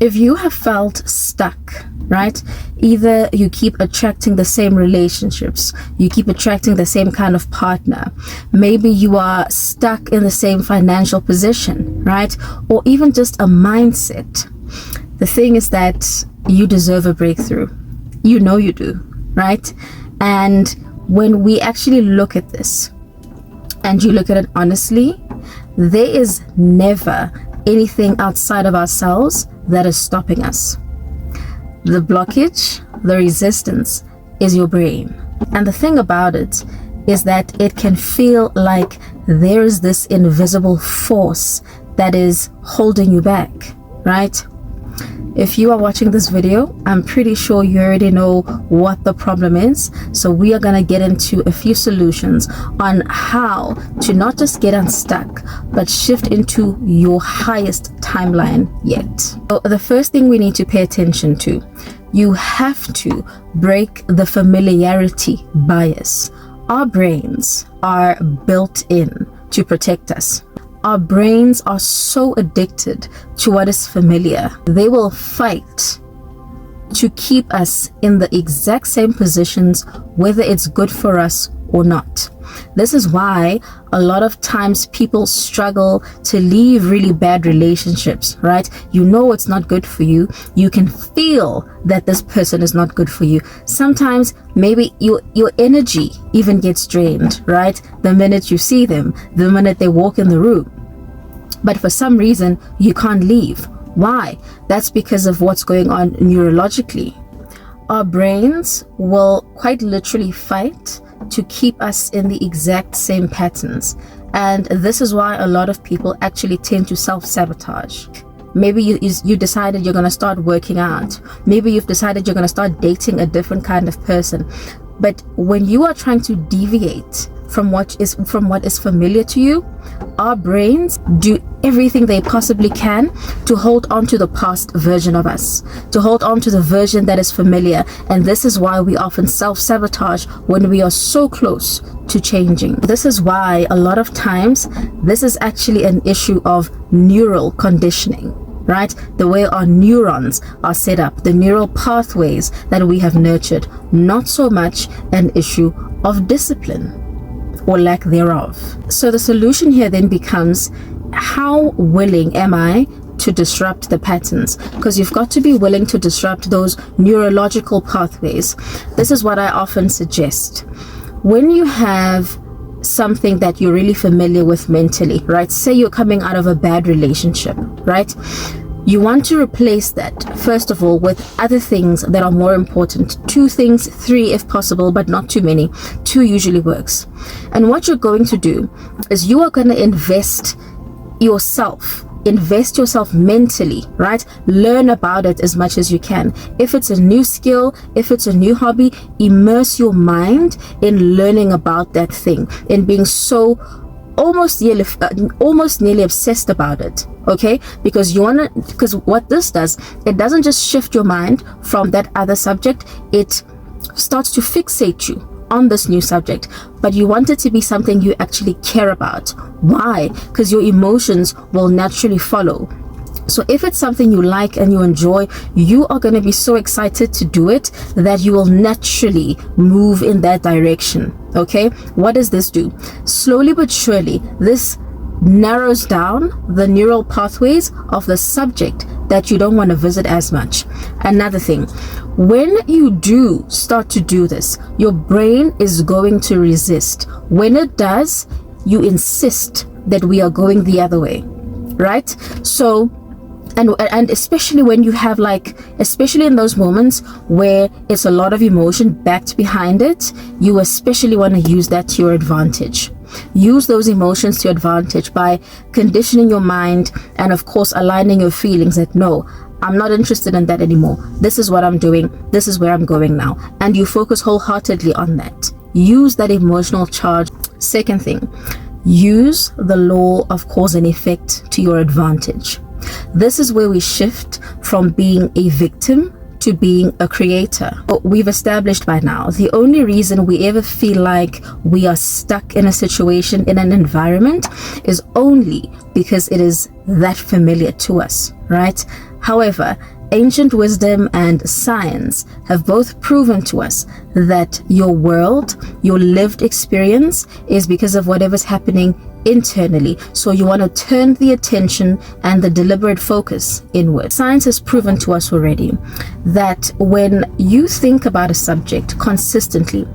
If you have felt stuck, right? Either you keep attracting the same relationships, you keep attracting the same kind of partner, maybe you are stuck in the same financial position, right? Or even just a mindset. The thing is that you deserve a breakthrough. You know you do, right? And when we actually look at this and you look at it honestly, there is never anything outside of ourselves that is stopping us. The blockage, the resistance is your brain. And the thing about it is that it can feel like there is this invisible force that is holding you back, right? If you are watching this video, I'm pretty sure you already know what the problem is. So we are going to get into a few solutions on how to not just get unstuck, but shift into your highest timeline yet. So the first thing we need to pay attention to, you have to break the familiarity bias. Our brains are built in to protect us. Our brains are so addicted to what is familiar. They will fight to keep us in the exact same positions, whether it's good for us or not. This is why a lot of times people struggle to leave really bad relationships, right? You know it's not good for you. You can feel that this person is not good for you. Sometimes maybe your energy even gets drained, right? The minute you see them, the minute they walk in the room. But for some reason, you can't leave. Why? That's because of what's going on neurologically. Our brains will quite literally fight to keep us in the exact same patterns. And this is why a lot of people actually tend to self-sabotage. Maybe you decided you're going to start working out. Maybe you've decided you're going to start dating a different kind of person. But when you are trying to deviate from what is familiar to you, our brains do everything they possibly can to hold on to the past version of us, to hold on to the version that is familiar. And this is why we often self-sabotage when we are so close to changing. This is why a lot of times this is actually an issue of neural conditioning, right? The way our neurons are set up, the neural pathways that we have nurtured, not so much an issue of discipline or lack thereof. So the solution here then becomes, how willing am I to disrupt the patterns? Because you've got to be willing to disrupt those neurological pathways. This is what I often suggest. When you have something that you're really familiar with mentally, right? Say you're coming out of a bad relationship, right? You want to replace that, first of all, with other things that are more important. 2 things, 3 if possible, but not too many. 2 usually works. And what you're going to do is you are going to invest yourself mentally, right? Learn about it as much as you can. If it's a new skill, if it's a new hobby, immerse your mind in learning about that thing, in being so almost nearly obsessed about it, okay? Because what this does, it doesn't just shift your mind from that other subject, it starts to fixate you on this new subject, but you want it to be something you actually care about. Why? Because your emotions will naturally follow. So if it's something you like and you enjoy, you are going to be so excited to do it that you will naturally move in that direction. Okay? What does this do? Slowly but surely, this narrows down the neural pathways of the subject that you don't want to visit as much. Another thing, when you do start to do this, your brain is going to resist. When it does, you insist that we are going the other way, right? So and especially when you have especially in those moments where it's a lot of emotion backed behind it, you especially want to use that to your advantage. Use those emotions to your advantage by conditioning your mind and of course aligning your feelings that no, I'm not interested in that anymore. This is what I'm doing. This is where I'm going now. And you focus wholeheartedly on that. Use that emotional charge. Second thing, use the law of cause and effect to your advantage. This is where we shift from being a victim to being a creator. We've established by now, the only reason we ever feel like we are stuck in a situation, in an environment, is only because it is that familiar to us, right? However, ancient wisdom and science have both proven to us that your world, your lived experience, is because of whatever's happening internally. So you want to turn the attention and the deliberate focus inward. Science has proven to us already that when you think about a subject consistently,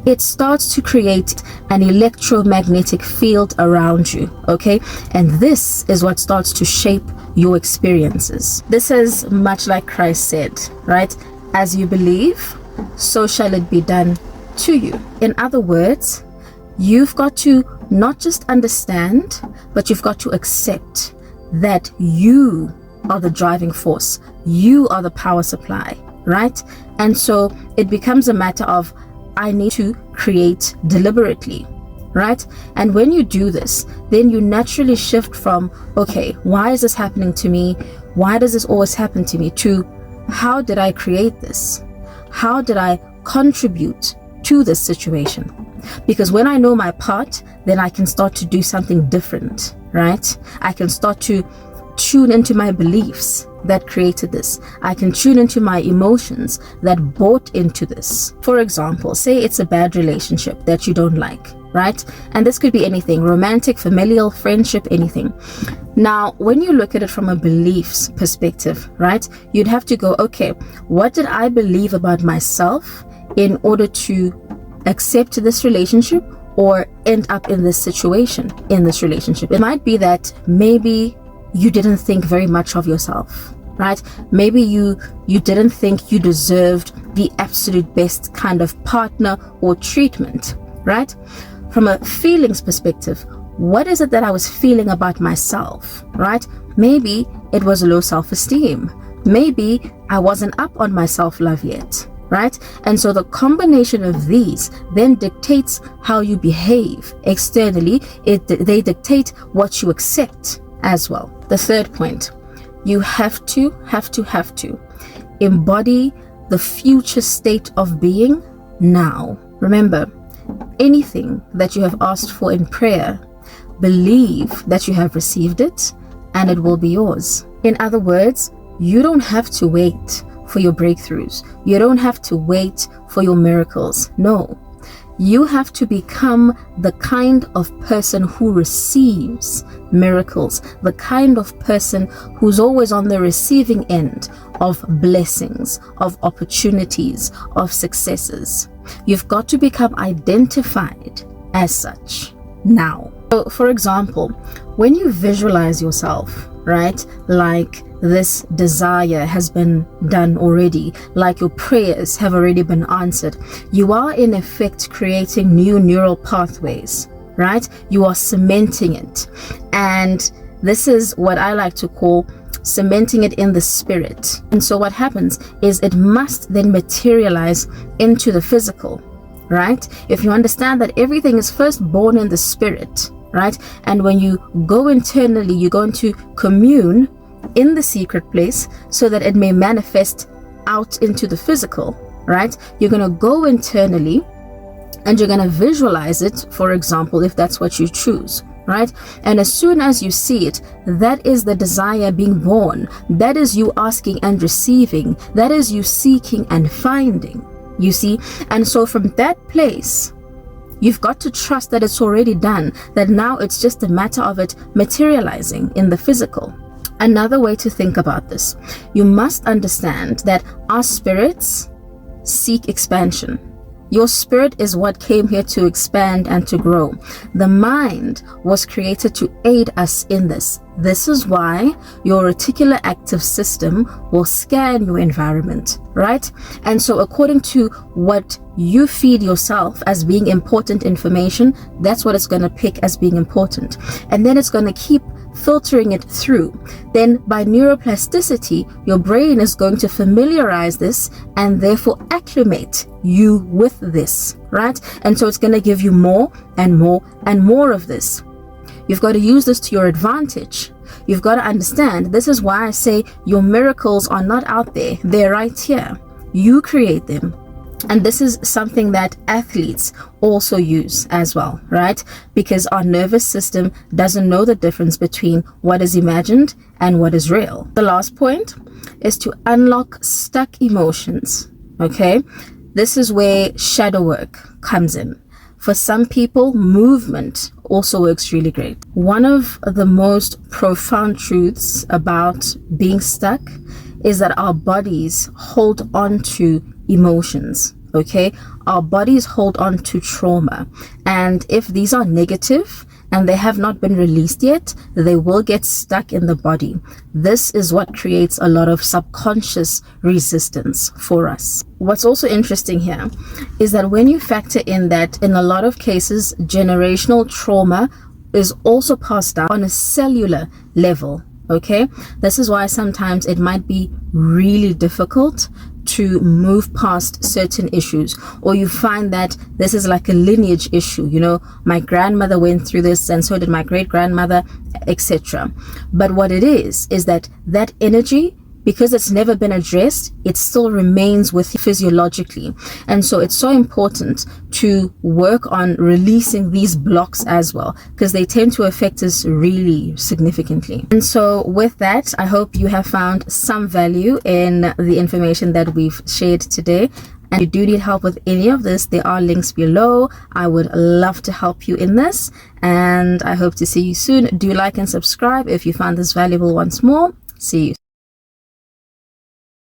it starts to create an electromagnetic field around you, okay? And this is what starts to shape your experiences. This is much like Christ said, right? As you believe, so shall it be done to you. In other words, you've got to not just understand, but you've got to accept that you are the driving force. You are the power supply, right? And so it becomes a matter of, I need to create deliberately, right? And when you do this, then you naturally shift from, okay, why is this happening to me? Why does this always happen to me? To, how did I create this? How did I contribute to this situation? Because when I know my part, then I can start to do something different, right? I can start to tune into my beliefs that created this. I can tune into my emotions that bought into this. For example, say it's a bad relationship that you don't like, right? And this could be anything, romantic, familial, friendship, anything. Now, when you look at it from a beliefs perspective, right, you'd have to go, okay, what did I believe about myself in order to accept this relationship or end up in this situation, in this relationship? It might be that maybe you didn't think very much of yourself, right? Maybe you didn't think you deserved the absolute best kind of partner or treatment, right? From a feelings perspective, what is it that I was feeling about myself, right? Maybe it was low self-esteem. Maybe I wasn't up on my self-love yet, right? And so the combination of these then dictates how you behave externally. They dictate what you accept as well. The third point, you have to embody the future state of being now. Remember, anything that you have asked for in prayer, believe that you have received it and it will be yours. In other words, you don't have to wait for your breakthroughs. You don't have to wait for your miracles. No, you have to become the kind of person who receives miracles, the kind of person who's always on the receiving end of blessings, of opportunities, of successes. You've got to become identified as such now. So, for example, when you visualize yourself, right, like this desire has been done already, like your prayers have already been answered, you are in effect creating new neural pathways, right? You are cementing it. And this is what I like to call cementing it in the spirit. And so what happens is it must then materialize into the physical, right? If you understand that everything is first born in the spirit, right? And when you go internally, you're going to commune in the secret place so that it may manifest out into the physical, right? You're going to go internally and you're going to visualize it, for example, if that's what you choose, right? And as soon as you see it, that is the desire being born. That is you asking and receiving. That is you seeking and finding, you see? And so from that place, you've got to trust that it's already done, that now it's just a matter of it materializing in the physical. Another way to think about this, you must understand that our spirits seek expansion. Your spirit is what came here to expand and to grow. The mind was created to aid us in this. This is why your reticular active system will scan your environment, right? And so according to what you feed yourself as being important information, that's what it's going to pick as being important. And then it's going to keep filtering it through. Then by neuroplasticity, your brain is going to familiarize this and therefore acclimate you with this, right? And so it's going to give you more and more and more of this. You've got to use this to your advantage. You've got to understand, this is why I say your miracles are not out there. They're right here. You create them. And this is something that athletes also use as well, right? Because our nervous system doesn't know the difference between what is imagined and what is real. The last point is to unlock stuck emotions, okay? This is where shadow work comes in. For some people, movement also works really great. One of the most profound truths about being stuck is that our bodies hold on to emotions, okay? Our bodies hold on to trauma. And if these are negative and they have not been released yet, they will get stuck in the body. This is what creates a lot of subconscious resistance for us. What's also interesting here is that when you factor in that in a lot of cases, generational trauma is also passed down on a cellular level. Okay, this is why sometimes it might be really difficult to move past certain issues, or you find that this is like a lineage issue. You know, my grandmother went through this and so did my great grandmother, etc. But what it is that energy, because it's never been addressed, it still remains with you physiologically. And so it's so important to work on releasing these blocks as well, because they tend to affect us really significantly. And so with that, I hope you have found some value in the information that we've shared today. And if you do need help with any of this, there are links below. I would love to help you in this, and I hope to see you soon. Do like and subscribe if you found this valuable once more. See you.